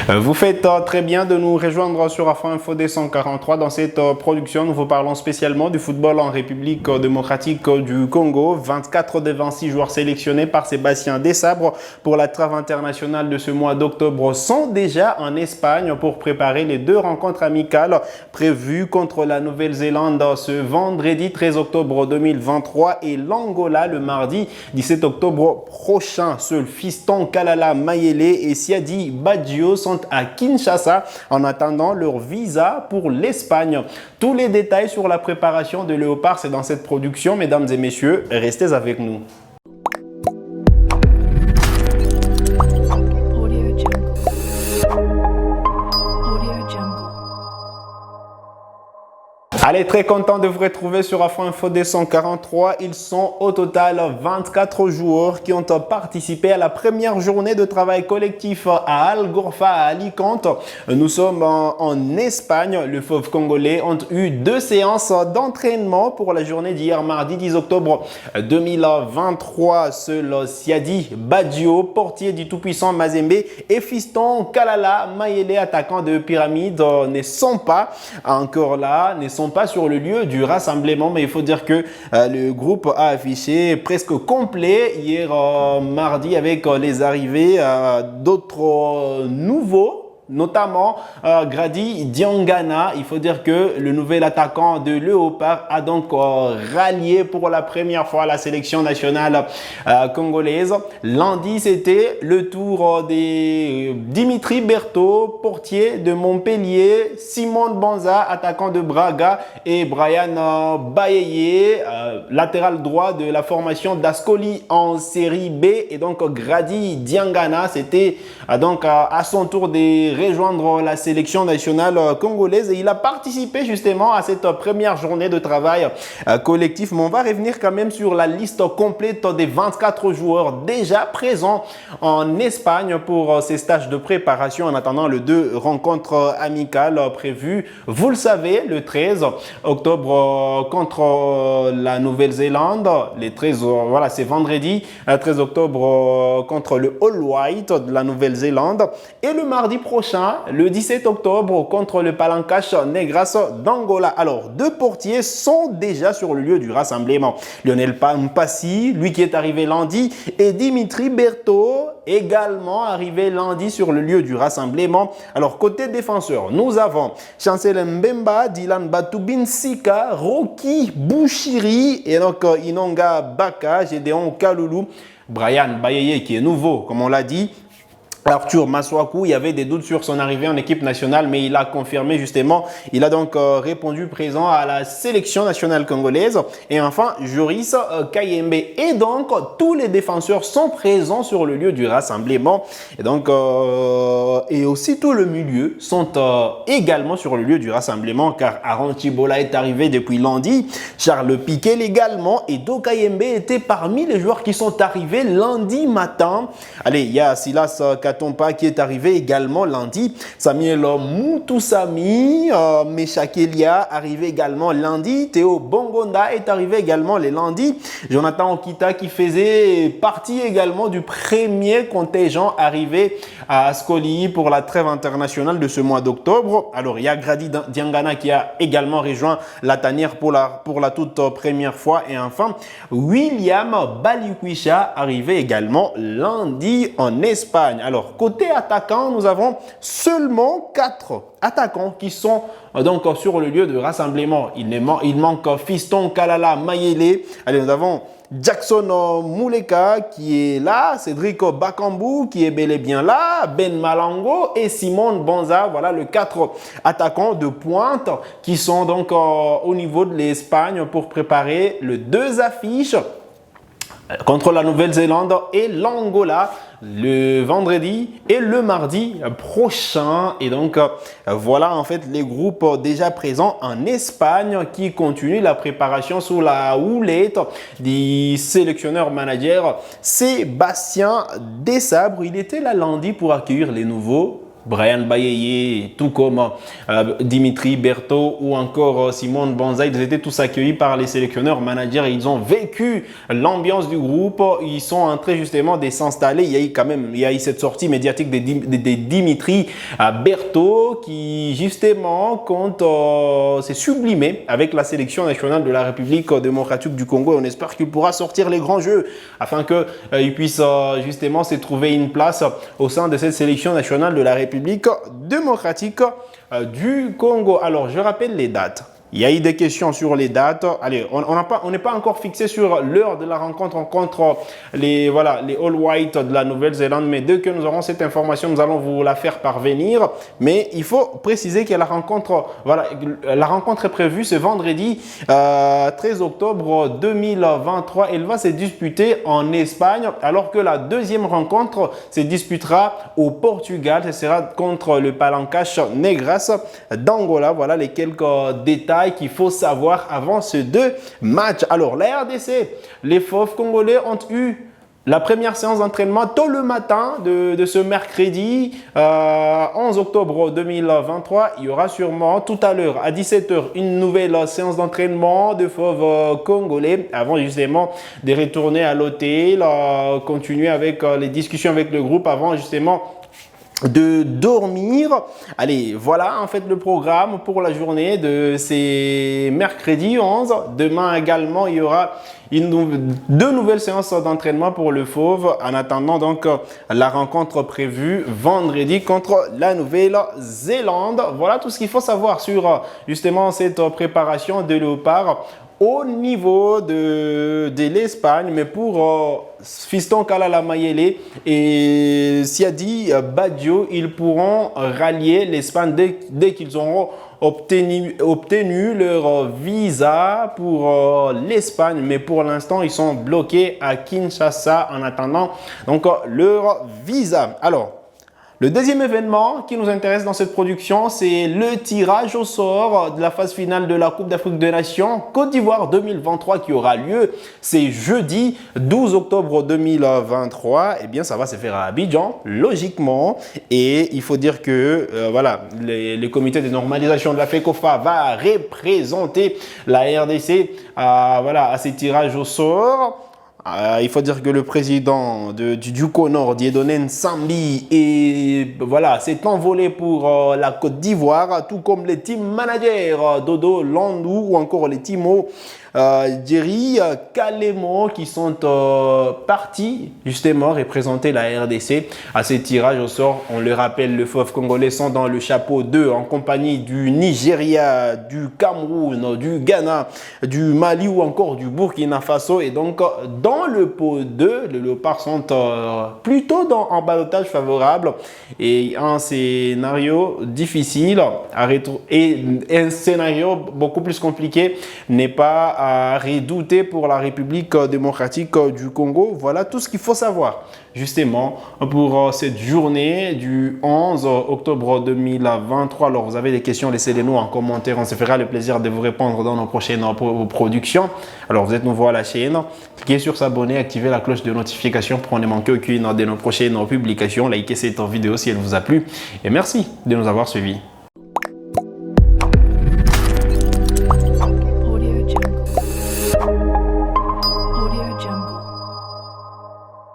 Vous faites très bien de nous rejoindre sur Afro Info D143. Dans cette production, nous vous parlons spécialement du football en République démocratique du Congo. 24 des 26 joueurs sélectionnés par Sébastien Desabre pour la trêve internationale de ce mois d'octobre sont déjà en Espagne pour préparer les deux rencontres amicales prévues contre la Nouvelle-Zélande ce vendredi 13 octobre 2023 et l'Angola le mardi 17 octobre prochain. Seuls Fiston Kalala Mayele et Siadi Baggio sont à Kinshasa en attendant leur visa pour l'Espagne. Tous les détails sur la préparation de Léopard, c'est dans cette production. Mesdames et messieurs, restez avec nous. Allez, très content de vous retrouver sur Afro Info D143. Ils sont au total 24 joueurs qui ont participé à la première journée de travail collectif à Algorfa, à Alicante. Nous sommes en Espagne. Les Fauves congolais ont eu 2 séances d'entraînement pour la journée d'hier, mardi 10 octobre 2023. Seul Siadi Baggio, portier du tout-puissant Mazembe, et Fiston Kalala Mayele, attaquant de Pyramide, ne sont pas encore là, ne sont pas sur le lieu du rassemblement, mais il faut dire que le groupe a affiché presque complet hier mardi avec les arrivées d'autres nouveaux, notamment Grady Diangana. Il faut dire que le nouvel attaquant de Léopard a donc rallié pour la première fois la sélection nationale congolaise. Lundi, c'était le tour de Dimitri Berthaud, portier de Montpellier, Simon Banza, attaquant de Braga, et Brian Bayeye, latéral droit de la formation d'Ascoli en série B. Et donc Grady Diangana, c'était donc à son tour de rejoindre la sélection nationale congolaise, et il a participé justement à cette première journée de travail collectif. Mais on va revenir quand même sur la liste complète des 24 joueurs déjà présents en Espagne pour ces stages de préparation en attendant les 2 rencontres amicales prévues. Vous le savez, le 13 octobre contre la Nouvelle-Zélande, les 13, voilà, c'est vendredi 13 octobre contre le All White de la Nouvelle-Zélande, et le mardi prochain, le 17 octobre, contre le Palancash Negras d'Angola. Alors, 2 portiers sont déjà sur le lieu du rassemblement. Lionel Mpassi, lui qui est arrivé lundi, et Dimitri Berthaud, également arrivé lundi sur le lieu du rassemblement. Alors, côté défenseur, nous avons Chancel Mbemba, Dylan Batoubin-Sika, Rocky Bouchiri, et donc Inonga Baka, Gédéon Kaloulou, Brian Bayeye qui est nouveau, comme on l'a dit, Arthur Maswaku. Il y avait des doutes sur son arrivée en équipe nationale, mais il a confirmé justement. Il a donc répondu présent à la sélection nationale congolaise. Et enfin, Joris Kayembe. Et donc, tous les défenseurs sont présents sur le lieu du rassemblement. Et donc, et aussi tout le milieu sont également sur le lieu du rassemblement, car Aaron Chibola est arrivé depuis lundi. Charles Piquet également. Et Do Kayembe était parmi les joueurs qui sont arrivés lundi matin. Allez, il y a Silas Katompa qui est arrivé également lundi. Samuel Moutoussami, Meshakelia arrivé également lundi. Théo Bongonda est arrivé également les lundis. Jonathan Okita qui faisait partie également du premier contingent arrivé à Ascoli pour la trêve internationale de ce mois d'octobre. Alors, il y a Grady Diangana qui a également rejoint la tanière pour la toute première fois. Et enfin, William Balikwisha arrivé également lundi en Espagne. Alors, côté attaquant, nous avons seulement 4 attaquants qui sont donc sur le lieu de rassemblement. Il manque Fiston Kalala Mayele. Allez, nous avons Jackson Mouleka qui est là, Cédric Bakambu qui est bel et bien là, Ben Malango et Simon Banza. Voilà les 4 attaquants de pointe qui sont donc au niveau de l'Espagne pour préparer les 2 affiches contre la Nouvelle-Zélande et l'Angola le vendredi et le mardi prochain. Et donc voilà en fait les groupes déjà présents en Espagne qui continuent la préparation sous la houlette du sélectionneur manager Sébastien Desabre. Il était là lundi pour accueillir les nouveaux Brian Bayeye, tout comme Dimitri Berthaud ou encore Simone Banza, ils étaient tous accueillis par les sélectionneurs, managers et ils ont vécu l'ambiance du groupe. Ils sont en train justement de s'installer. Il y a eu cette sortie médiatique de Dimitri Berthaud qui justement compte s'est sublimé avec la sélection nationale de la République démocratique du Congo. On espère qu'il pourra sortir les grands jeux afin qu'il puisse justement se trouver une place au sein de cette sélection nationale de la République démocratique du Congo. Alors, je rappelle les dates. Il y a eu des questions sur les dates. Allez, on n'est pas encore fixé sur l'heure de la rencontre contre les All Whites de la Nouvelle-Zélande. Mais dès que nous aurons cette information, nous allons vous la faire parvenir. Mais il faut préciser que la rencontre est prévue ce vendredi 13 octobre 2023. Elle va se disputer en Espagne, alors que la deuxième rencontre se disputera au Portugal. Ce sera contre le Palancas Negras d'Angola. Voilà les quelques détails qu'il faut savoir avant ces deux matchs. Alors, la RDC, les Fauves congolais ont eu la première séance d'entraînement tôt le matin de ce mercredi 11 octobre 2023. Il y aura sûrement tout à l'heure à 17 h une nouvelle séance d'entraînement de Fauves congolais avant justement de retourner à l'hôtel, continuer avec les discussions avec le groupe avant justement de dormir. Allez, voilà en fait le programme pour la journée de ces mercredi 11. Demain également, il y aura deux nouvelles séances d'entraînement pour le Fauve en attendant donc la rencontre prévue vendredi contre la Nouvelle-Zélande. Voilà tout ce qu'il faut savoir sur justement cette préparation de Léopard au niveau de l'Espagne. Mais pour Fiston Kalala Mayele et Siadi Badio, ils pourront rallier l'Espagne dès qu'ils auront obtenu leur visa pour l'Espagne. Mais pour l'instant, ils sont bloqués à Kinshasa en attendant donc leur visa. Alors, le deuxième événement qui nous intéresse dans cette production, c'est le tirage au sort de la phase finale de la Coupe d'Afrique des Nations Côte d'Ivoire 2023 qui aura lieu. C'est jeudi 12 octobre 2023. Eh bien, ça va se faire à Abidjan, logiquement. Et il faut dire que le comité de normalisation de la FECOFA va représenter la RDC à ces tirages au sort. Il faut dire que le président du Conor, Dieudonné Nsambi, s'est envolé pour la Côte d'Ivoire, tout comme les team managers Dodo Landou ou encore les Timo Jerry Kalemo qui sont partis justement représenter la RDC à ces tirages au sort. On le rappelle, les Fauves congolais sont dans le chapeau 2 en compagnie du Nigeria, du Cameroun, du Ghana, du Mali ou encore du Burkina Faso. Et donc dans le pot 2, les Léopards sont plutôt en ballottage favorable et un scénario difficile et un scénario beaucoup plus compliqué n'est pas à redouter pour la République démocratique du Congo. Voilà tout ce qu'il faut savoir justement pour cette journée du 11 octobre 2023. Alors vous avez des questions, laissez-les nous en commentaire. On se fera le plaisir de vous répondre dans nos prochaines productions. Alors vous êtes nouveau à la chaîne, cliquez sur s'abonner, activez la cloche de notification pour ne manquer aucune de nos prochaines publications. Likez cette vidéo si elle vous a plu et merci de nous avoir suivis.